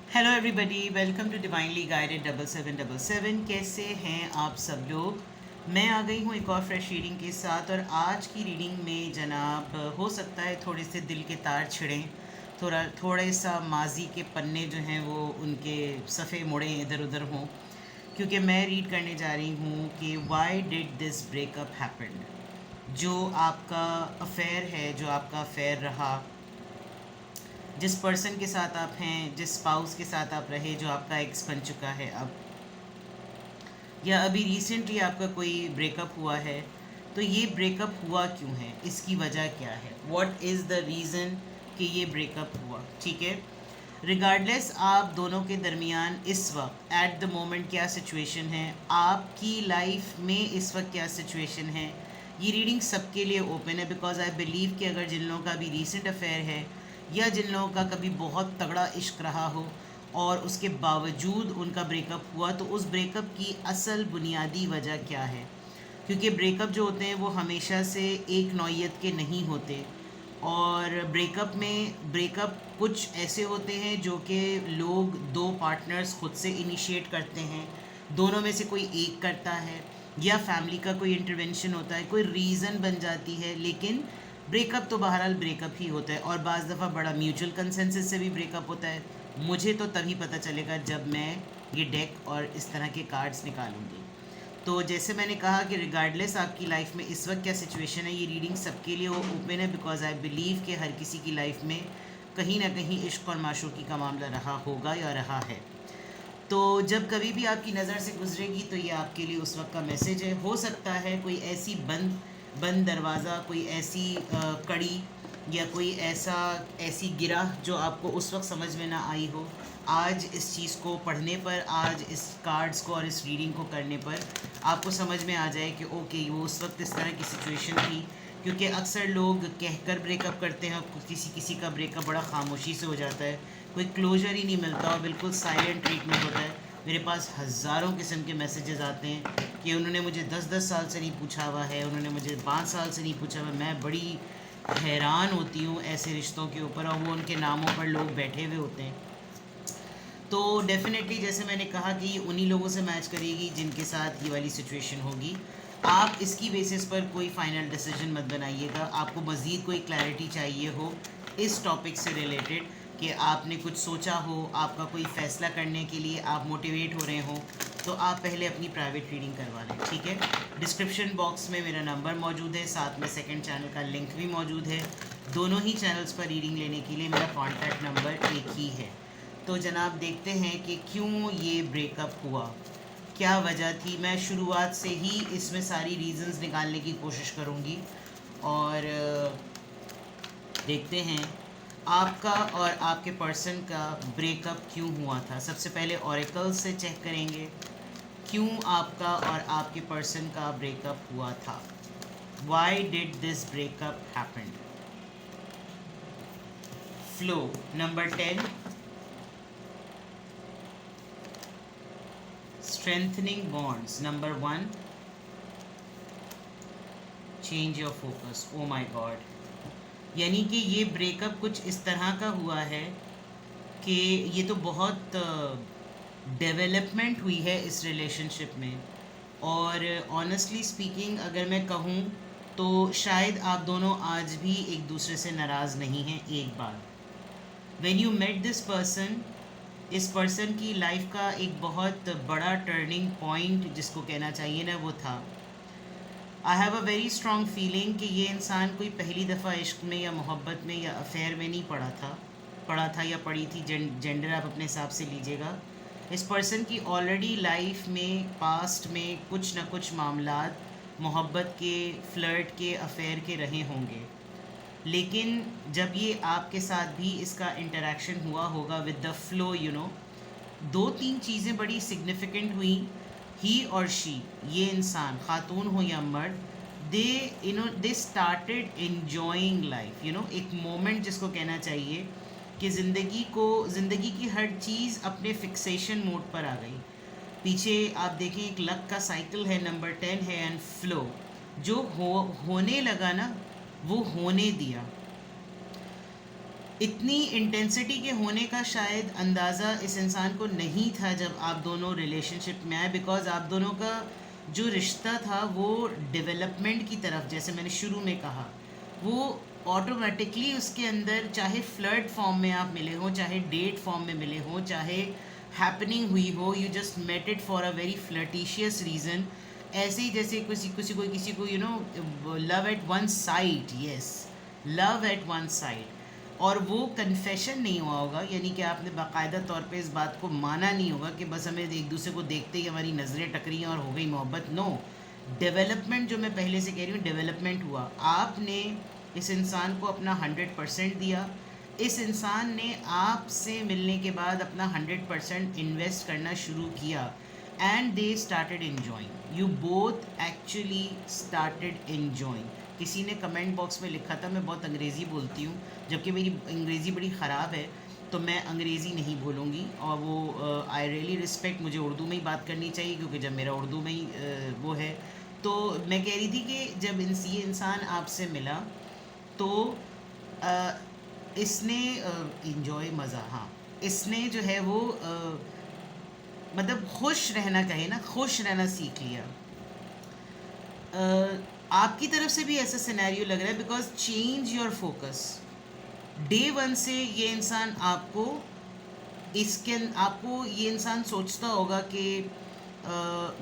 Hello everybody, welcome to divinely guided 7777। कैसे हैं आप सब लोग। मैं आ गई हूँ एक और फ्रेश रीडिंग के साथ। और आज की रीडिंग में जनाब हो सकता है थोड़े से दिल के तार छिड़ें, थोड़े सा माजी के पन्ने जो हैं वो उनके सफ़े मुड़े इधर उधर हों, क्योंकि मैं रीड करने जा रही हूँ कि Y did this breakup happen. जो आपका अफेयर है, जो आपका अफेयर रहा, जिस पर्सन के साथ आप हैं, जिस स्पाउस के साथ आप रहे, जो आपका एक्स बन चुका है अब, या अभी रिसेंटली आपका कोई ब्रेकअप हुआ है, तो ये ब्रेकअप हुआ क्यों है, इसकी वजह क्या है, व्हाट इज़ द रीज़न कि ये ब्रेकअप हुआ। ठीक है, रिगार्डलेस आप दोनों के दरमियान इस वक्त एट द मोमेंट क्या सिचुएशन है, आपकी लाइफ में इस वक्त क्या सिचुएशन है, ये रीडिंग सबके लिए ओपन है। बिकॉज आई बिलीव कि अगर जिन लोगों का भी रीसेंट अफेयर है, या जिन लोगों का कभी बहुत तगड़ा इश्क रहा हो और उसके बावजूद उनका ब्रेकअप हुआ, तो उस ब्रेकअप की असल बुनियादी वजह क्या है। क्योंकि ब्रेकअप जो होते हैं वो हमेशा से एक नौइयत के नहीं होते। और ब्रेकअप कुछ ऐसे होते हैं जो कि लोग दो पार्टनर्स खुद से इनिशिएट करते हैं, दोनों में से कोई एक करता है, या फैमिली का कोई इंटरवेंशन होता है, कोई रीज़न बन जाती है। लेकिन ब्रेकअप तो बहरहाल ब्रेकअप ही होता है, और बाज़ दफ़ा बड़ा म्यूचुअल कंसेंसस से भी ब्रेकअप होता है। मुझे तो तभी पता चलेगा जब मैं ये डेक और इस तरह के कार्ड्स निकालूंगी। तो जैसे मैंने कहा कि रिगार्डलेस आपकी लाइफ में इस वक्त क्या सिचुएशन है, ये रीडिंग सबके लिए वो ओपन है। बिकॉज आई बिलीव कि हर किसी की लाइफ में कहीं ना कहीं इश्क और माशूकी का मामला रहा होगा या रहा है। तो जब कभी भी आपकी नज़र से गुजरेगी तो ये आपके लिए उस वक्त का मैसेज है। हो सकता है कोई ऐसी बंद बंद दरवाज़ा, कोई ऐसी कड़ी, या कोई ऐसी गिरह जो आपको उस वक्त समझ में ना आई हो, आज इस चीज़ को पढ़ने पर, आज इस कार्ड्स को और इस रीडिंग को करने पर आपको समझ में आ जाए कि ओके, वो उस वक्त इस तरह की सिचुएशन थी। क्योंकि अक्सर लोग कहकर ब्रेकअप करते हैं, किसी किसी का ब्रेकअप बड़ा खामोशी से हो जाता है, कोई क्लोजर ही नहीं मिलता और बिल्कुल साइलेंट ट्रीटमेंट होता है। मेरे पास हज़ारों किस्म के मैसेजेस आते हैं कि उन्होंने मुझे 10-10 साल से नहीं पूछा हुआ है, उन्होंने मुझे 5 साल से नहीं पूछा हुआ। मैं बड़ी हैरान होती हूँ ऐसे रिश्तों के ऊपर, और वो उनके नामों पर लोग बैठे हुए होते हैं। तो डेफ़िनेटली जैसे मैंने कहा कि ये उन्हीं लोगों से मैच करेगी जिनके साथ ये वाली सिचुएशन होगी। आप इसकी बेसिस पर कोई फ़ाइनल डिसीजन मत बनाइएगा। आपको मज़ीद कोई क्लैरिटी चाहिए हो इस टॉपिक से रिलेटेड, कि आपने कुछ सोचा हो, आपका कोई फ़ैसला करने के लिए आप मोटिवेट हो रहे हों, तो आप पहले अपनी प्राइवेट रीडिंग करवा लें। ठीक है, डिस्क्रिप्शन बॉक्स में मेरा नंबर मौजूद है, साथ में सेकंड चैनल का लिंक भी मौजूद है। दोनों ही चैनल्स पर रीडिंग लेने के लिए मेरा कॉन्टैक्ट नंबर एक ही है। तो जनाब देखते हैं कि क्यों ये ब्रेकअप हुआ, क्या वजह थी। मैं शुरुआत से ही इसमें सारी रीज़न्स निकालने की कोशिश करूँगी, और देखते हैं आपका और आपके पर्सन का ब्रेकअप क्यों हुआ था। सबसे पहले ऑरेकल से चेक करेंगे क्यों आपका और आपके पर्सन का ब्रेकअप हुआ था। Y did this breakup happen. Flow number 10, strengthening bonds number 1, change your focus। Oh my God, यानी कि ये ब्रेकअप कुछ इस तरह का हुआ है कि ये तो बहुत डेवलपमेंट हुई है इस रिलेशनशिप में। और ऑनेस्टली स्पीकिंग अगर मैं कहूँ तो शायद आप दोनों आज भी एक दूसरे से नाराज़ नहीं हैं। एक बार when you met this person, इस पर्सन की लाइफ का एक बहुत बड़ा टर्निंग पॉइंट जिसको कहना चाहिए ना, वो था। I have a very strong feeling कि ये इंसान कोई पहली दफ़ा इश्क में या मोहब्बत में या अफेयर में नहीं पड़ा था या पड़ी थी, जेंडर आप अपने हिसाब से लीजिएगा। इस पर्सन की ऑलरेडी लाइफ में, पास्ट में कुछ ना कुछ मामलात मोहब्बत के, फ्लर्ट के, अफेयर के रहे होंगे। लेकिन जब ये आपके साथ भी इसका इंटरेक्शन हुआ होगा with the flow, you know, दो तीन चीज़ें बड़ी सिग्निफिकेंट हुई। ही और शी, ये इंसान खातून हो या मर्द, they started enjoying life, you know, एक मोमेंट जिसको कहना चाहिए कि ज़िंदगी की हर चीज़ अपने फिक्सेशन मोड पर आ गई। पीछे आप देखें एक लक का साइकिल है, नंबर 10 है, एंड फ्लो। जो होने लगा ना, वो होने दिया। इतनी इंटेंसिटी के होने का शायद अंदाज़ा इस इंसान को नहीं था जब आप दोनों रिलेशनशिप में आए, बिकॉज़ आप दोनों का जो रिश्ता था वो डेवलपमेंट की तरफ, जैसे मैंने शुरू में कहा, वो ऑटोमेटिकली उसके अंदर, चाहे फ्लर्ट फॉर्म में आप मिले हो, चाहे डेट फॉर्म में मिले हो, चाहे हैपनिंग हुई हो, you just met it for a very flirtatious reason, ऐसे ही जैसे किसी को love at one side, yes, love at one side, और वो कन्फेशन नहीं हुआ होगा, यानी कि आपने बाकायदा तौर पे इस बात को माना नहीं होगा कि बस हमें एक दूसरे को देखते ही हमारी नज़रें टकरी और हो गई मोहब्बत। नो, डेवलपमेंट, जो मैं पहले से कह रही हूँ, डेवलपमेंट हुआ। आपने इस इंसान को अपना 100% दिया, इस इंसान ने आपसे मिलने के बाद अपना 100% इन्वेस्ट करना शुरू किया, and they started enjoying, you both actually started enjoying. किसी ने कमेंट बॉक्स में लिखा था मैं बहुत अंग्रेज़ी बोलती हूँ, जबकि मेरी अंग्रेज़ी बड़ी ख़राब है, तो मैं अंग्रेज़ी नहीं बोलूँगी, और वो आई रियली रिस्पेक्ट, मुझे उर्दू में ही बात करनी चाहिए, क्योंकि जब मेरा उर्दू में ही वो है। तो मैं कह रही थी कि जब ये इंसान आपसे मिला तो अ, इसने इन्जॉय, मज़ा, हाँ, इसने जो है वो मतलब खुश रहना, कहे ना, खुश रहना सीख लिया। आपकी तरफ से भी ऐसा सिनेरियो लग रहा है, because change your focus. Day one से ये इंसान आपको ये इंसान सोचता होगा कि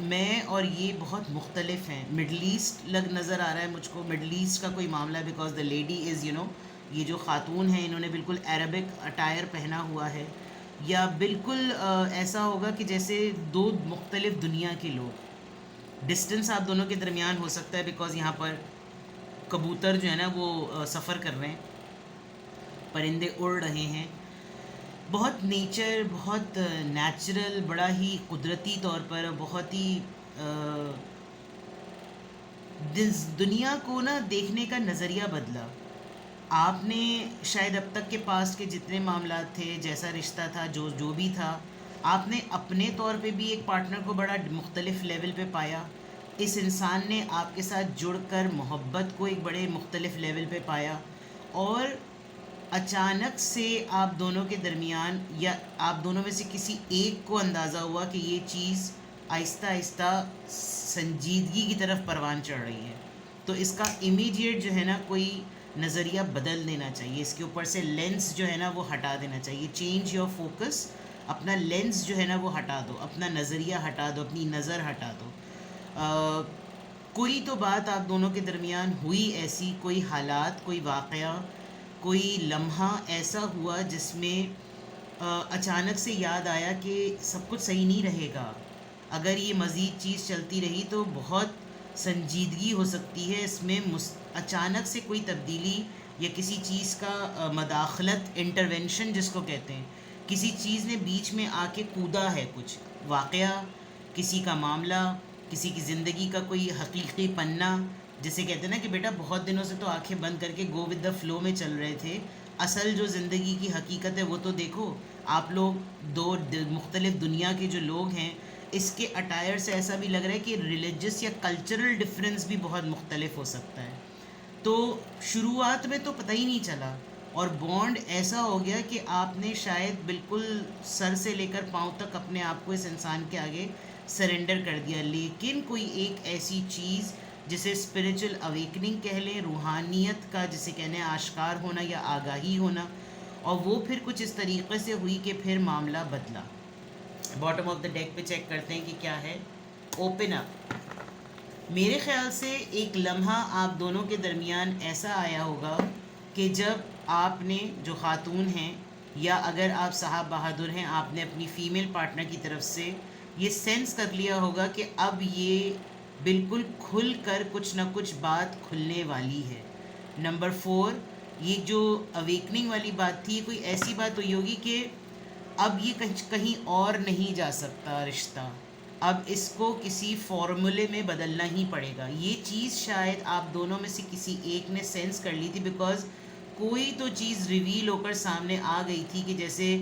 मैं और ये बहुत मुख्तलिफ हैं। मिडल ईस्ट नज़र आ रहा है मुझको, मिडल ईस्ट का कोई मामला है, बिकॉज द लेडी इज़ ये जो ख़ातून है इन्होंने बिल्कुल अरबिक अटायर पहना हुआ है, या बिल्कुल ऐसा होगा कि जैसे दो मुख्तलिफ दुनिया के लोग। डिस्टेंस आप दोनों के दरमियान हो सकता है, बिकॉज़ यहाँ पर कबूतर जो है ना वो सफ़र कर रहे हैं, परिंदे उड़ रहे हैं, बहुत नेचर, बहुत नेचुरल, बड़ा ही कुदरती तौर पर, बहुत ही दुनिया को ना देखने का नज़रिया बदला। आपने शायद अब तक के पास्ट के जितने मामला थे, जैसा रिश्ता था, जो जो भी था, आपने अपने तौर पे भी एक पार्टनर को बड़ा मुख्तलिफ लेवल पे पाया। इस इंसान ने आपके साथ जुड़कर मोहब्बत को एक बड़े मुख्तलिफ लेवल पे पाया, और अचानक से आप दोनों के दरमियान, या आप दोनों में से किसी एक को अंदाज़ा हुआ कि ये चीज़ आहिस्ता आहिस्ता संजीदगी की तरफ परवान चढ़ रही है। तो इसका इमीडिएट जो है ना कोई नज़रिया बदल देना चाहिए, इसके ऊपर से लेंस जो है ना वो हटा देना चाहिए। चेंज योर फोकस, अपना लेंस जो है ना वो हटा दो, अपना नज़रिया हटा दो, अपनी नज़र हटा दो। कोई तो बात आप दोनों के दरमियान हुई ऐसी, कोई हालात, कोई वाक़या, कोई लम्हा ऐसा हुआ जिसमें अचानक से याद आया कि सब कुछ सही नहीं रहेगा, अगर ये मज़ीद चीज़ चलती रही तो बहुत संजीदगी हो सकती है इसमें, अचानक से कोई तब्दीली या किसी चीज़ का मदाखलत, इंटरवेंशन जिसको कहते हैं, किसी चीज़ ने बीच में आके कूदा है, कुछ वाक़या, किसी का मामला, किसी की ज़िंदगी का कोई हकीकी पन्ना, जिसे कहते हैं ना कि बेटा बहुत दिनों से तो आंखें बंद करके गो विद द फ्लो में चल रहे थे, असल जो ज़िंदगी की हकीकत है वो तो देखो। आप लोग दो मुख्तलिफ दुनिया के जो लोग हैं, इसके अटायर से ऐसा भी लग रहा है कि रिलीजियस या कल्चरल डिफरेंस भी बहुत मुख्तलिफ हो सकता है। तो शुरुआत में तो पता ही नहीं चला, और बॉन्ड ऐसा हो गया कि आपने शायद बिल्कुल सर से लेकर पाँव तक अपने आप को इस इंसान के आगे सरेंडर कर दिया। लेकिन कोई एक ऐसी चीज़ जिसे स्पिरिचुअल अवेकनिंग कह लें, रूहानियत का जिसे कहने आश्कार होना या आगाही होना, और वो फिर कुछ इस तरीके से हुई कि फिर मामला बदला। बॉटम ऑफ द डेक पे चेक करते हैं कि क्या है। Open up. मेरे ख़्याल से एक लम्हा आप दोनों के दरमियान ऐसा आया होगा कि जब आपने, जो ख़ातून हैं, या अगर आप साहब बहादुर हैं, आपने अपनी फ़ीमेल पार्टनर की तरफ से ये सेंस कर लिया होगा कि अब ये बिल्कुल खुल कर कुछ ना कुछ बात खुलने वाली है। नंबर 4, ये जो अवेकनिंग वाली बात थी, कोई ऐसी बात हुई होगी कि अब ये कहीं और नहीं जा सकता रिश्ता, अब इसको किसी फॉर्मूले में बदलना ही पड़ेगा। ये चीज़ शायद आप दोनों में से किसी एक ने सेंस कर ली थी, बिकॉज़ कोई तो चीज़ रिवील होकर सामने आ गई थी कि जैसे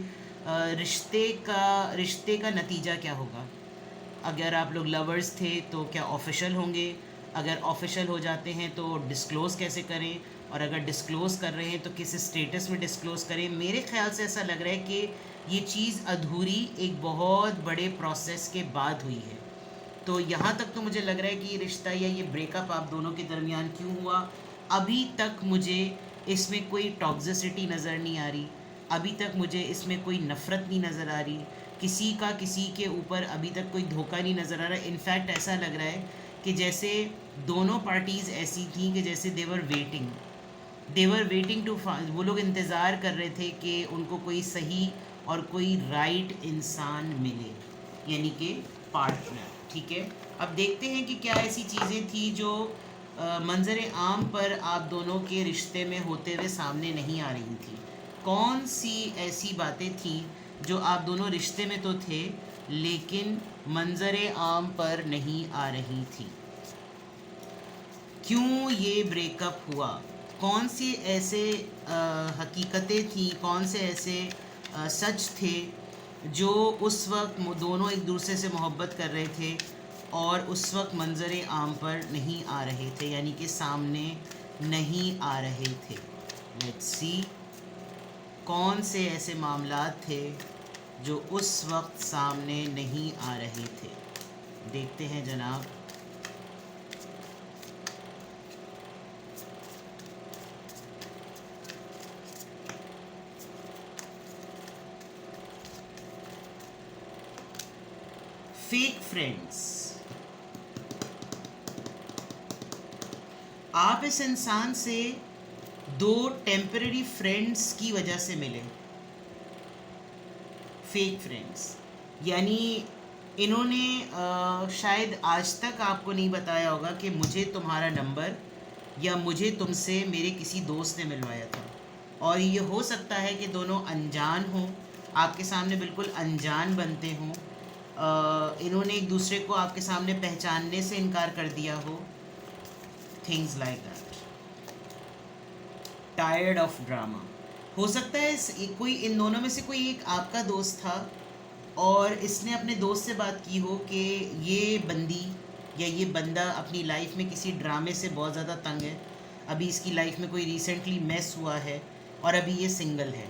रिश्ते का नतीजा क्या होगा। अगर आप लोग लवर्स थे तो क्या ऑफिशियल होंगे, अगर ऑफिशियल हो जाते हैं तो डिस्क्लोज़ कैसे करें, और अगर डिस्क्लोज़ कर रहे हैं तो किस स्टेटस में डिस्क्लोज़ करें। मेरे ख्याल से ऐसा लग रहा है कि ये चीज़ अधूरी एक बहुत बड़े प्रोसेस के बाद हुई है। तो यहाँ तक तो मुझे लग रहा है कि ये रिश्ता या ये ब्रेकअप आप दोनों के दरमियान क्यों हुआ, अभी तक मुझे इसमें कोई टॉक्सिसिटी नज़र नहीं आ रही, अभी तक मुझे इसमें कोई नफ़रत नहीं नज़र आ रही, किसी का किसी के ऊपर अभी तक कोई धोखा नहीं नज़र आ रहा। इनफैक्ट ऐसा लग रहा है कि जैसे दोनों पार्टीज़ ऐसी थी कि जैसे देवर वेटिंग टू, वो लोग इंतज़ार कर रहे थे कि उनको कोई सही और कोई राइट इंसान मिले, यानी कि पार्टनर। ठीक है, अब देखते हैं कि क्या ऐसी चीज़ें थी जो मंजर आम पर आप दोनों के रिश्ते में होते हुए सामने नहीं आ रही थी। कौन सी ऐसी बातें थी जो आप दोनों रिश्ते में तो थे लेकिन मंजर आम पर नहीं आ रही थी। क्यों ये ब्रेकअप हुआ, कौन सी ऐसे हकीकतें थी, कौन से ऐसे सच थे जो उस वक्त दोनों एक दूसरे से मोहब्बत कर रहे थे और उस वक्त मंजर आम पर नहीं आ रहे थे, यानी कि सामने नहीं आ रहे थे। लेट्स सी कौन से ऐसे मामलात थे जो उस वक्त सामने नहीं आ रहे थे। देखते हैं जनाब। फेक फ्रेंड्स, आप इस इंसान से दो टेम्पररी फ्रेंड्स की वजह से मिले। फेक फ्रेंड्स यानी इन्होंने शायद आज तक आपको नहीं बताया होगा कि मुझे तुम्हारा नंबर या मुझे तुमसे मेरे किसी दोस्त ने मिलवाया था, और ये हो सकता है कि दोनों अनजान हों, आपके सामने बिल्कुल अनजान बनते हों। इन्होंने एक दूसरे को आपके सामने पहचानने से इनकार कर दिया हो, things like that. Tired of drama, हो सकता है कोई इन दोनों में से कोई एक आपका दोस्त था और इसने अपने दोस्त से बात की हो कि ये बंदी या ये बंदा अपनी लाइफ में किसी ड्रामे से बहुत ज़्यादा तंग है, अभी इसकी लाइफ में कोई रिसेंटली मेस हुआ है और अभी ये सिंगल है।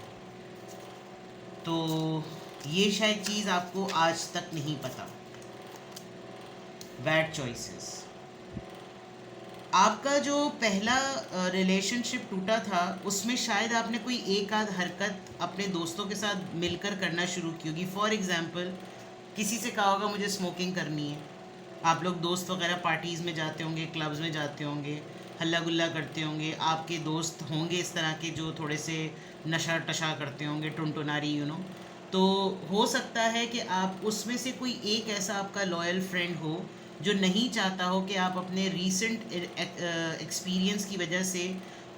तो ये शायद चीज़ आपको आज तक नहीं पता। बैड चॉइसेस, आपका जो पहला रिलेशनशिप टूटा था उसमें शायद आपने कोई एक आध हरकत अपने दोस्तों के साथ मिलकर करना शुरू की होगी। फॉर एग्ज़ाम्पल किसी से कहा होगा मुझे स्मोकिंग करनी है, आप लोग दोस्त वगैरह पार्टीज़ में जाते होंगे, क्लब्स में जाते होंगे, हल्ला गुल्ला करते होंगे, आपके दोस्त होंगे इस तरह के जो थोड़े से नशा टशा करते होंगे, टुनटुनारी तो हो सकता है कि आप उसमें से कोई एक ऐसा आपका लॉयल फ्रेंड हो जो नहीं चाहता हो कि आप अपने रीसेंट एक्सपीरियंस की वजह से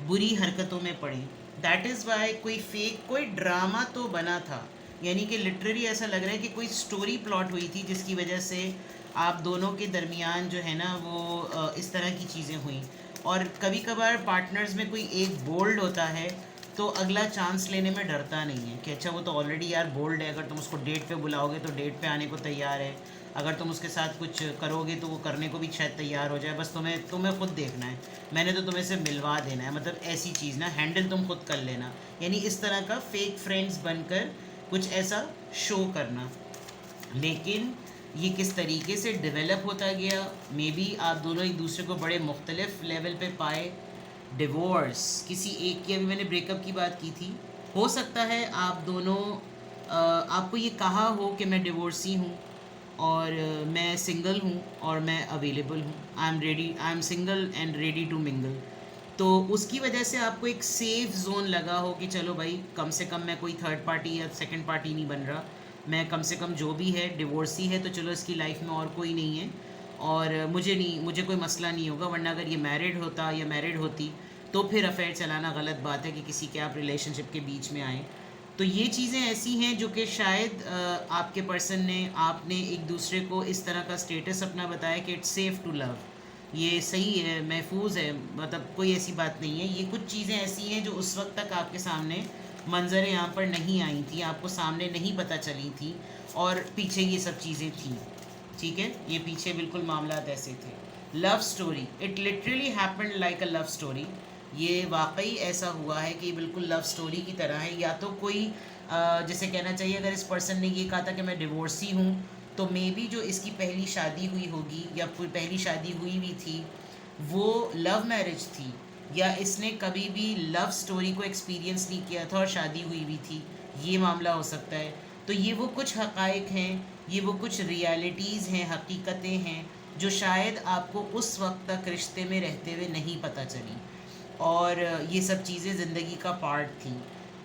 बुरी हरकतों में पड़ें। दैट इज़ वाई कोई फेक, कोई ड्रामा तो बना था, यानी कि लिटरली ऐसा लग रहा है कि कोई स्टोरी प्लॉट हुई थी जिसकी वजह से आप दोनों के दरमियान जो है ना वो इस तरह की चीज़ें हुई। और कभी कभार पार्टनर्स में कोई एक बोल्ड होता है तो अगला चांस लेने में डरता नहीं है कि अच्छा वो तो ऑलरेडी यार बोल्ड है, अगर तुम उसको डेट पे बुलाओगे तो डेट पे आने को तैयार है, अगर तुम उसके साथ कुछ करोगे तो वो करने को भी शायद तैयार हो जाए, बस तुम्हें खुद देखना है, मैंने तो तुम्हें से मिलवा देना है, मतलब ऐसी चीज़ ना, हैंडल तुम खुद कर लेना। यानी इस तरह का फेक फ्रेंड्स बनकर कुछ ऐसा शो करना। लेकिन ये किस तरीके से डेवलप होता गया, मे बी आप दोनों एक दूसरे को बड़े मुख्तलिफ लेवल पे पाए। डिवोर्स, किसी एक की, अभी मैंने ब्रेकअप की बात की थी, हो सकता है आप दोनों आपको ये कहा हो कि मैं डिवोर्सी हूँ और मैं सिंगल हूँ और मैं अवेलेबल हूँ, I am single and ready to mingle. तो उसकी वजह से आपको एक सेफ जोन लगा हो कि चलो भाई कम से कम मैं कोई थर्ड पार्टी या सेकंड पार्टी नहीं बन रहा, मैं कम से कम जो भी है डिवोर्सी है तो चलो इसकी लाइफ में और कोई नहीं है और मुझे कोई मसला नहीं होगा। वरना अगर ये मैरिड होता या मैरिड होती तो फिर अफेयर चलाना गलत बात है कि किसी के आप रिलेशनशिप के बीच में आए। तो ये चीज़ें ऐसी हैं जो कि शायद आपके पर्सन ने, आपने एक दूसरे को इस तरह का स्टेटस अपना बताया कि इट्स सेफ़ टू लव, ये सही है, महफूज है, मतलब कोई ऐसी बात नहीं है। ये कुछ चीज़ें ऐसी हैं जो उस वक्त तक आपके सामने मंजर यहाँ पर नहीं आई थी, आपको सामने नहीं पता चली थी और पीछे ये सब चीज़ें थी। ठीक है, ये पीछे बिल्कुल मामलात ऐसे थे। Love story, it literally happened like a love story. ये वाकई ऐसा हुआ है कि बिल्कुल लव स्टोरी की तरह है। या तो कोई जैसे कहना चाहिए, अगर इस पर्सन ने ये कहा था कि मैं डिवोर्सी हूँ, तो मे बी जो इसकी पहली शादी हुई होगी या फिर पहली शादी हुई भी थी वो लव मैरिज थी, या इसने कभी भी लव स्टोरी को एक्सपीरियंस नहीं किया था और शादी हुई भी थी, ये मामला हो सकता है। तो ये वो कुछ हक़ाइक़ हैं, ये वो कुछ रियलिटीज़ हैं, हकीकतें हैं जो शायद आपको उस वक्त तक रिश्ते में रहते हुए नहीं पता चली, और ये सब चीज़ें ज़िंदगी का पार्ट थी।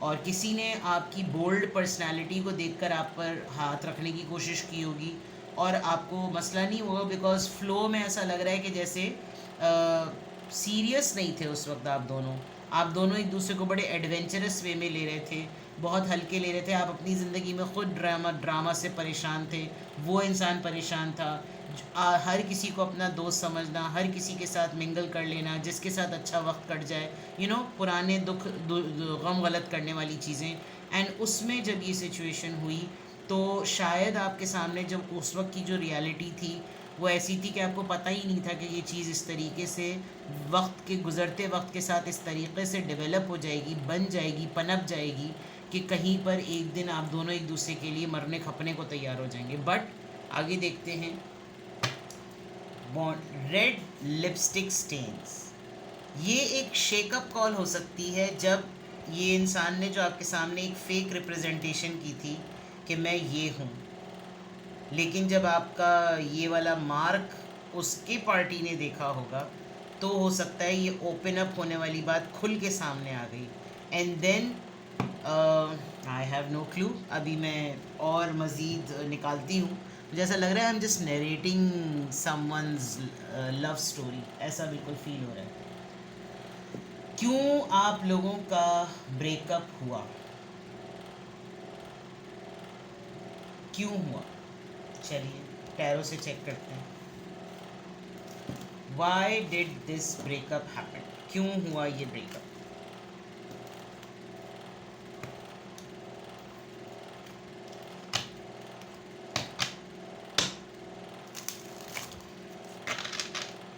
और किसी ने आपकी बोल्ड पर्सनालिटी को देखकर आप पर हाथ रखने की कोशिश की होगी और आपको मसला नहीं हुआ, बिकॉज़ फ़्लो में ऐसा लग रहा है कि जैसे सीरियस नहीं थे उस वक्त आप दोनों एक दूसरे को बड़े एडवेंचरस वे में ले रहे थे, बहुत हल्के ले रहे थे। आप अपनी ज़िंदगी में ख़ुद ड्रामा से परेशान थे, वो इंसान परेशान था। हर किसी को अपना दोस्त समझना, हर किसी के साथ मिंगल कर लेना, जिसके साथ अच्छा वक्त कट जाए, पुराने दुख गम गलत करने वाली चीज़ें। एंड उसमें जब ये सिचुएशन हुई तो शायद आपके सामने जब उस वक्त की जो रियलिटी थी वो ऐसी थी कि आपको पता ही नहीं था कि ये चीज़ इस तरीके से गुज़रते वक्त के साथ इस तरीके से डेवलप हो जाएगी, बन जाएगी, पनप जाएगी कि कहीं पर एक दिन आप दोनों एक दूसरे के लिए मरने खपने को तैयार हो जाएंगे। बट आगे देखते हैं। रेड लिपस्टिक स्टेन्स, ये एक शेकअप कॉल हो सकती है जब ये इंसान ने जो आपके सामने एक फ़ेक रिप्रेजेंटेशन की थी कि मैं ये हूँ, लेकिन जब आपका ये वाला मार्क उसके पार्टी ने देखा होगा तो हो सकता है ये ओपन अप होने वाली बात खुल के सामने आ गई। And then I have no clue, अभी मैं और मज़ीद निकालती हूँ। मुझे ऐसा लग रहा है I am just narrating someone's love story, ऐसा बिल्कुल फील हो रहा है। क्यों आप लोगों का ब्रेकअप हुआ, क्यों हुआ? चलिए टैरो से चेक करते हैं। Why did this breakup happen? क्यों हुआ ये ब्रेकअप?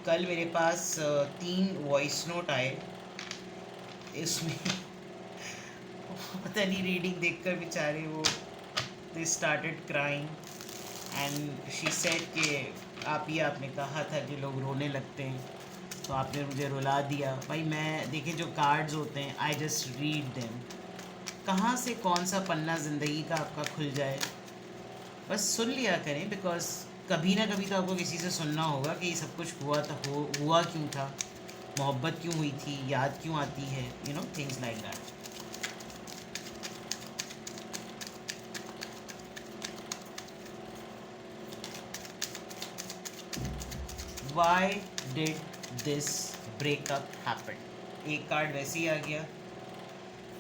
कल मेरे पास 3 वॉइस नोट आए, इसमें पता नहीं रीडिंग देखकर बेचारे वो they started crying and she said कि आपने कहा था कि लोग रोने लगते हैं, तो आपने मुझे रुला दिया। भाई मैं देखिए, जो कार्ड्स होते हैं आई जस्ट रीड देम, कहाँ से कौन सा पन्ना ज़िंदगी का आपका खुल जाए, बस सुन लिया करें, बिकॉज कभी ना कभी तो आपको किसी से सुनना होगा कि ये सब कुछ हुआ था, हुआ क्यों था, मोहब्बत क्यों हुई थी, याद क्यों आती है, things like that. Why did this breakup happen? एक कार्ड वैसे ही आ गया,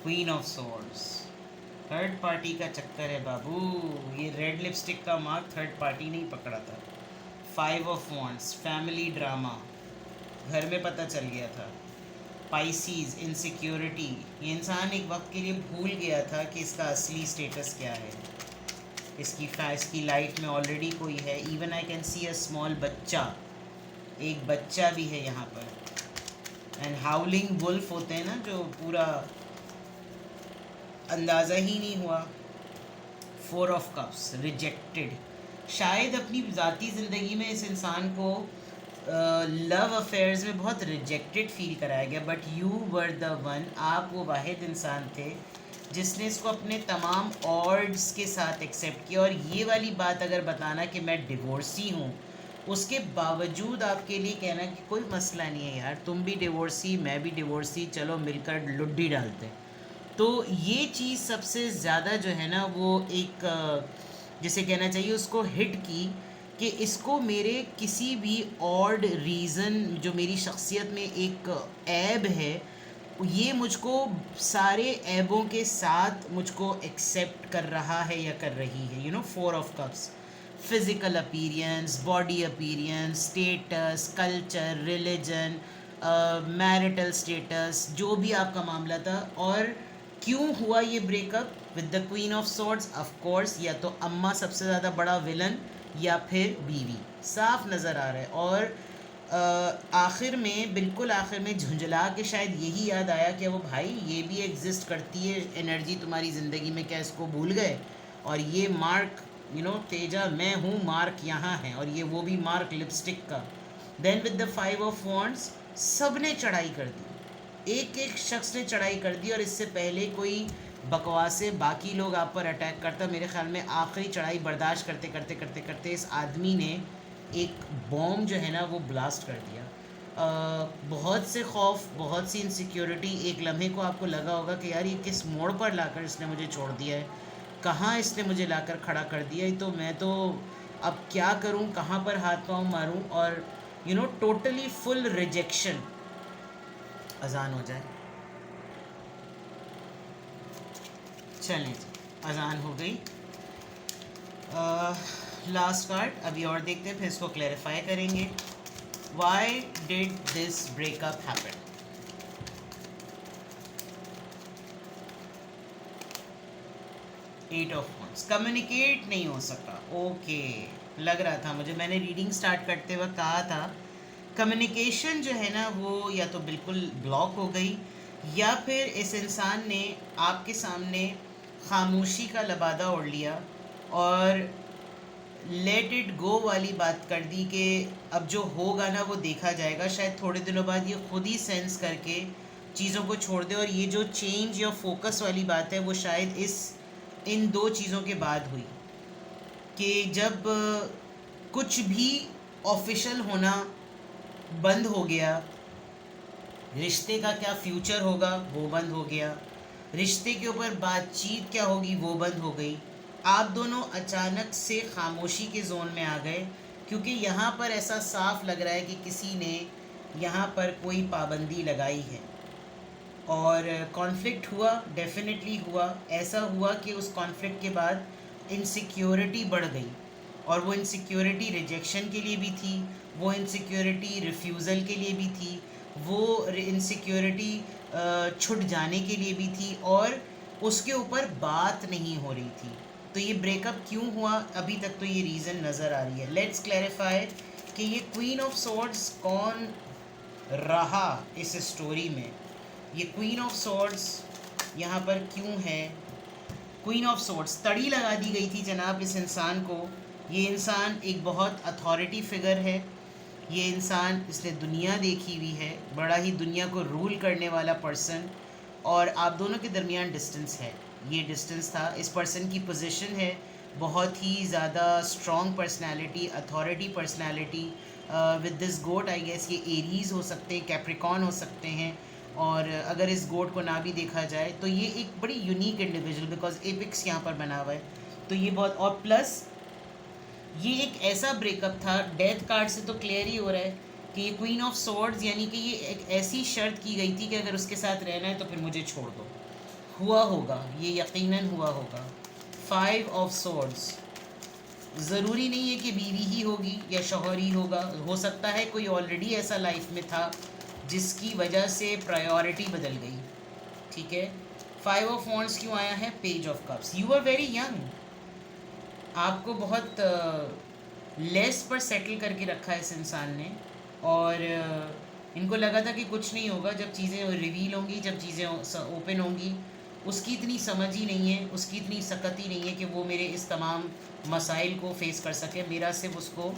queen of swords. Third party का चक्कर है बाबू, ये रेड लिपस्टिक का मार्क थर्ड पार्टी नहीं पकड़ा था। 5 ऑफ वॉन्ड्स, फैमिली ड्रामा, घर में पता चल गया था। पाइसीज, इनसिक्योरिटी, ये इंसान एक वक्त के लिए भूल गया था कि इसका असली स्टेटस क्या है। इसकी लाइफ में ऑलरेडी कोई है। Even I can see a small बच्चा, एक बच्चा भी है यहाँ पर। एंड हाउलिंग वुल्फ होते हैं ना, जो पूरा अंदाज़ा ही नहीं हुआ। 4 ऑफ कप्स, रिजेक्टेड। शायद अपनी ज़ाती ज़िंदगी में इस इंसान को लव अफेयर्स में बहुत रिजेक्टेड फील कराया गया, but you were the one, आप वो वाहिद इंसान थे जिसने इसको अपने तमाम ऑर्ड्स के साथ एक्सेप्ट किया। और ये वाली बात अगर बताना कि मैं डिवोर्सी हूँ, उसके बावजूद आपके लिए कहना कि कोई मसला नहीं है यार, तुम भी डिवोर्सी, मैं भी डिवोर्सी, चलो मिलकर लुड्डी डालते हैं। तो ये चीज़ सबसे ज़्यादा जो है ना वो एक जिसे कहना चाहिए उसको हिट की, कि इसको मेरे किसी भी ऑड रीज़न जो मेरी शख्सियत में एक ऐब है, ये मुझको सारे ऐबों के साथ मुझको एक्सेप्ट कर रहा है या कर रही है। 4 of cups, physical appearance, body appearance, status, culture, religion, marital status, जो भी आपका मामला था। और क्यों हुआ ये breakup with the queen of swords? Of course या तो अम्मा सबसे ज़्यादा बड़ा विलन या फिर बीवी, साफ नज़र आ रहा है। और आखिर में, बिल्कुल आखिर में झुंझला के शायद यही याद आया कि वो भाई ये भी एग्जिस्ट करती है एनर्जी तुम्हारी ज़िंदगी में, क्या इसको भूल गए? और ये मार्क, तेजा मैं हूँ, मार्क यहाँ है, और ये वो भी मार्क लिपस्टिक का। Then with the 5 of wands, सब ने चढ़ाई कर दी, एक एक शख्स ने चढ़ाई कर दी, और इससे पहले कोई बकवासें बाकी लोग आप पर अटैक करता, मेरे ख्याल में आखिरी चढ़ाई बर्दाश्त करते करते करते करते इस आदमी ने एक बॉम्ब जो है ना वो ब्लास्ट कर दिया। बहुत से खौफ, बहुत सी इनसिक्योरिटी, एक लम्हे को आपको लगा होगा कि यार ये किस मोड़ पर लाकर इसने मुझे छोड़ दिया है, कहाँ इसने मुझे लाकर खड़ा कर दिया है, तो मैं तो अब क्या करूँ, कहाँ पर हाथ पाँव मारूँ, और टोटली फुल रिजेक्शन। अजान हो जाए, चलें जी, अजान हो गई। लास्ट कार्ड अभी और देखते हैं, फिर इसको क्लैरिफाई करेंगे। Why did this breakup happen? Eight of wands, communicate नहीं हो सका। ओके, लग रहा था मुझे, मैंने रीडिंग स्टार्ट करते वक्त कहा था कम्युनिकेशन जो है ना वो या तो बिल्कुल ब्लॉक हो गई, या फिर इस इंसान ने आपके सामने खामोशी का लबादा ओढ़ लिया और लेट इट गो वाली बात कर दी कि अब जो होगा ना वो देखा जाएगा। शायद थोड़े दिनों बाद ये खुद ही सेंस करके चीज़ों को छोड़ दे, और ये जो चेंज या फोकस वाली बात है वो शायद इन दो चीज़ों के बाद हुई कि जब कुछ भी ऑफिशियल होना बंद हो गया, रिश्ते का क्या फ्यूचर होगा वो बंद हो गया, रिश्ते के ऊपर बातचीत क्या होगी वो बंद हो गई। आप दोनों अचानक से खामोशी के जोन में आ गए, क्योंकि यहाँ पर ऐसा साफ लग रहा है कि किसी ने यहाँ पर कोई पाबंदी लगाई है, और कॉन्फ्लिक्ट हुआ, डेफिनेटली हुआ। ऐसा हुआ कि उस कॉन्फ्लिक्ट के बाद इनसिक्योरिटी बढ़ गई, और वो इनसिक्योरिटी रिजेक्शन के लिए भी थी, वो इनसिक्योरिटी रिफ्यूज़ल के लिए भी थी, वो इनसिक्योरिटी छुट जाने के लिए भी थी, और उसके ऊपर बात नहीं हो रही थी। तो ये ब्रेकअप क्यों हुआ, अभी तक तो ये रीज़न नज़र आ रही है। लेट्स क्लैरिफाई कि ये क्वीन ऑफ सॉर्ड्स कौन रहा इस स्टोरी में। ये क्वीन ऑफ सॉर्ड्स यहाँ पर क्यों है? क्वीन ऑफ सॉर्ड्स, तड़ी लगा दी गई थी जनाब इस इंसान को। ये इंसान एक बहुत अथॉरिटी फिगर है, ये इंसान, इसने दुनिया देखी हुई है, बड़ा ही दुनिया को रूल करने वाला पर्सन, और आप दोनों के दरमियान डिस्टेंस है। ये डिस्टेंस था, इस पर्सन की पोजीशन है बहुत ही ज़्यादा strong personality, authority personality. With this goat I guess ये एरीज हो सकते हैं, कैप्रिकॉन हो सकते हैं, और अगर इस गोट को ना भी देखा जाए तो ये एक बड़ी यूनिक इंडिविजुअल, बिकॉज एपिक्स यहाँ पर बना हुआ है, तो ये बहुत, और प्लस ये एक ऐसा ब्रेकअप था, डेथ कार्ड से तो क्लियर ही हो रहा है कि ये क्वीन ऑफ सॉर्ड्स, यानी कि ये एक ऐसी शर्त की गई थी कि अगर उसके साथ रहना है तो फिर मुझे छोड़ दो। हुआ होगा, ये यकीनन हुआ होगा। 5 ऑफ सॉर्ड्स, ज़रूरी नहीं है कि बीवी ही होगी या शौहर ही होगा, हो सकता है कोई ऑलरेडी ऐसा लाइफ में था जिसकी वजह से प्रायोरिटी बदल गई। ठीक है, 5 ऑफ वॉन्ड्स क्यों आया है? Page of cups, you are very young, आपको बहुत लेस पर सेटल करके रखा है इस इंसान ने, और इनको लगा था कि कुछ नहीं होगा, जब चीज़ें रिवील होंगी, जब चीज़ें ओपन होंगी। उसकी इतनी समझ ही नहीं है, उसकी इतनी सकत ही नहीं है कि वो मेरे इस तमाम मसाइल को फेस कर सके। मेरा सिर्फ उसको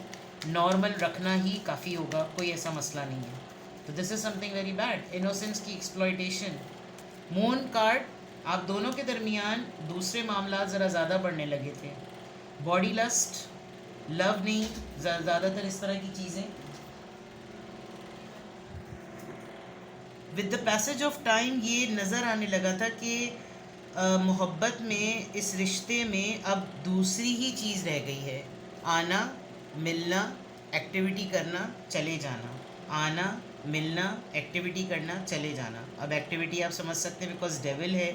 नॉर्मल रखना ही काफ़ी होगा, कोई ऐसा मसला नहीं है। तो this is something very bad, innocence की एक्सप्लॉयटेशन। मून कार्ड, आप दोनों के दरमियान दूसरे मामला ज़रा ज़्यादा बढ़ने लगे थे, बॉडी लस्ट, लव नहीं, ज़्यादातर इस तरह की चीज़ें। With the passage of time ये नज़र आने लगा था कि मोहब्बत में, इस रिश्ते में अब दूसरी ही चीज़ रह गई है, आना, मिलना, एक्टिविटी करना, चले जाना, आना, मिलना, एक्टिविटी करना, चले जाना। अब एक्टिविटी आप समझ सकते हैं बिकॉज डेविल है।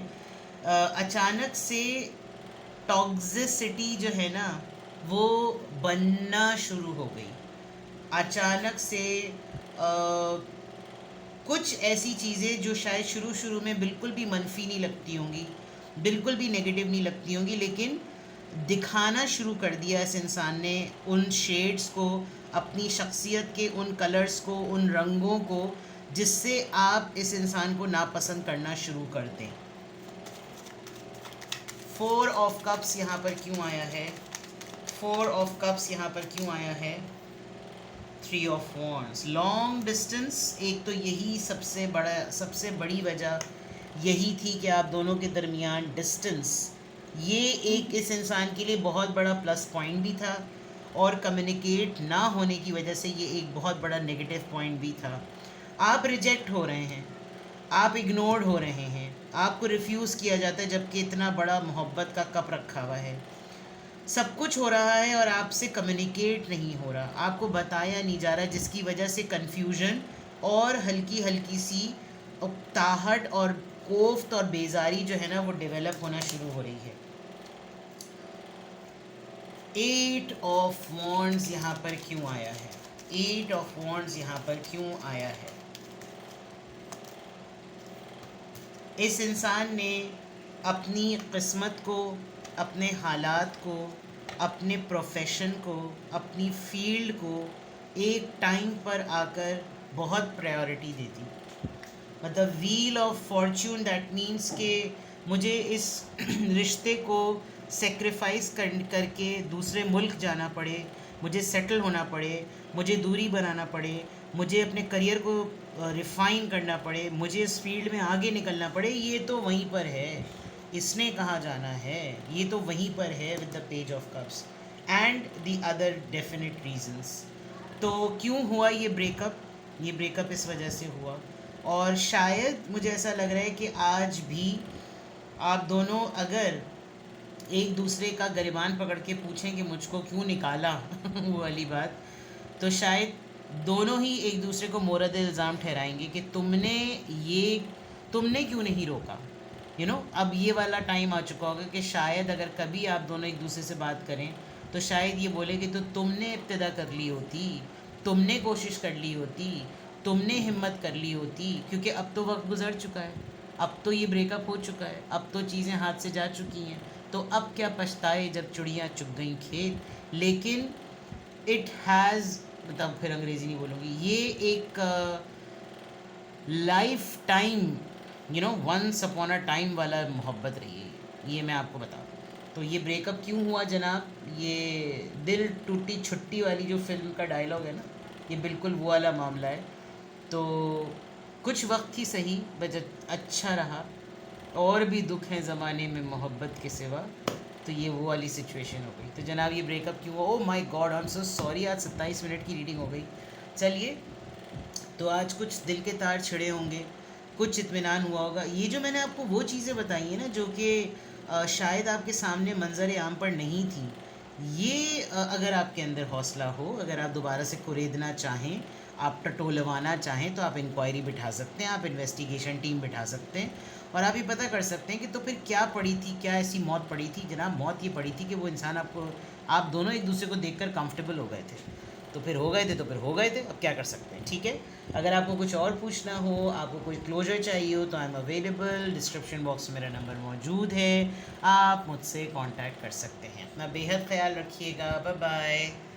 अचानक से टॉक्सिसिटी जो है ना वो बनना शुरू हो गई। अचानक से कुछ ऐसी चीज़ें जो शायद शुरू शुरू में बिल्कुल भी मनफी नहीं लगती होंगी, बिल्कुल भी नेगेटिव नहीं लगती होंगी, लेकिन दिखाना शुरू कर दिया इस इंसान ने उन शेड्स को अपनी शख्सियत के उन कलर्स को, उन रंगों को जिससे आप इस इंसान को नापसंद करना शुरू कर दें। 4 ऑफ कप्स यहाँ पर क्यों आया है? 4 ऑफ कप्स यहाँ पर क्यों आया है? 3 ऑफ वॉन्ड्स। लॉन्ग डिस्टेंस, एक तो यही सबसे बड़ी वजह यही थी कि आप दोनों के दरमियान डिस्टेंस, ये एक इस इंसान के लिए बहुत बड़ा प्लस पॉइंट भी था, और कम्युनिकेट ना होने की वजह से ये एक बहुत बड़ा नेगेटिव पॉइंट भी था। आप रिजेक्ट हो रहे हैं, आप इग्नोर्ड हो रहे हैं, आपको रिफ्यूज़ किया जाता है, जबकि इतना बड़ा मोहब्बत का कप रखा हुआ है, सब कुछ हो रहा है और आपसे कम्युनिकेट नहीं हो रहा, आपको बताया नहीं जा रहा, जिसकी वजह से कन्फ्यूजन और हल्की हल्की सी उकताहट और कोफ्त और बेजारी जो है ना वो डेवलप होना शुरू हो रही है। 8 ऑफ वॉन्ड्स यहाँ पर क्यों आया है? 8 ऑफ वॉन्ड्स यहाँ पर क्यों आया है? इस इंसान ने अपनी किस्मत को, अपने हालात को, अपने प्रोफेशन को, अपनी फील्ड को एक टाइम पर आकर बहुत प्रायोरिटी दी थी। मतलब wheel of Fortune, that means के मुझे इस रिश्ते को सेक्रीफाइस करके दूसरे मुल्क जाना पड़े, मुझे सेटल होना पड़े, मुझे दूरी बनाना पड़े, मुझे अपने करियर को रिफ़ाइन करना पड़े, मुझे इस फील्ड में आगे निकलना पड़े, ये तो वहीं पर है, इसने कहाँ जाना है, ये तो वहीं पर है with the page of cups and the other definite reasons. तो क्यों हुआ ये ब्रेकअप? ये ब्रेकअप इस वजह से हुआ, और शायद मुझे ऐसा लग रहा है कि आज भी आप दोनों अगर एक दूसरे का गिरबान पकड़ के पूछें कि मुझको क्यों निकाला वो वाली बात, तो शायद दोनों ही एक दूसरे को मोरद इल्ज़ाम ठहराएंगे कि तुमने क्यों नहीं रोका। अब ये वाला टाइम आ चुका होगा कि शायद अगर कभी आप दोनों एक दूसरे से बात करें तो शायद ये बोले कि तो तुमने इब्तिदा कर ली होती, तुमने कोशिश कर ली होती, तुमने हिम्मत कर ली होती, क्योंकि अब तो वक्त गुजर चुका है, अब तो ये ब्रेकअप हो चुका है, अब तो चीज़ें हाथ से जा चुकी हैं, तो अब क्या पछताए जब चिड़ियाँ चुग गई खेत। लेकिन इट हैज़, मतलब फिर अंग्रेज़ी नहीं बोलूँगी, ये एक life time once upon a time वाला मोहब्बत रही है, ये मैं आपको बता दूँ। तो ये ब्रेकअप क्यों हुआ जनाब? ये दिल टूटी छुट्टी वाली जो फिल्म का डायलॉग है ना, ये बिल्कुल वो वाला मामला है। तो कुछ वक्त ही सही बस अच्छा रहा, और भी दुख हैं ज़माने में मोहब्बत के सिवा, तो ये वो वाली सिचुएशन हो गई। तो जनाब ये ब्रेकअप क्यों हुआ? Oh my God, I am so sorry, आज 27 मिनट की रीडिंग हो गई। चलिए, तो आज कुछ दिल के तार छिड़े होंगे, कुछ इत्मीनान हुआ होगा। ये जो मैंने आपको वो चीज़ें बताई हैं ना जो कि शायद आपके सामने मंजर आम पर नहीं थी, ये अगर आपके अंदर हौसला हो, अगर आप दोबारा से कुरेदना चाहें, आप टटोलवाना चाहें, तो आप इंक्वायरी बिठा सकते हैं, आप इन्वेस्टिगेशन टीम बिठा सकते हैं, और आप ये पता कर सकते हैं कि तो फिर क्या पड़ी थी, क्या ऐसी मौत पड़ी थी। जनाब मौत ये पड़ी थी कि वो इंसान आप दोनों एक दूसरे को देखकर कंफर्टेबल हो गए थे, तो फिर हो गए थे, अब क्या कर सकते हैं। ठीक है, अगर आपको कुछ और पूछना हो, आपको कोई क्लोजर चाहिए हो, तो I am available, description box में मेरा नंबर मौजूद है, आप मुझसे कांटेक्ट कर सकते हैं। अपना बेहद ख्याल रखिएगा, बाय बाय।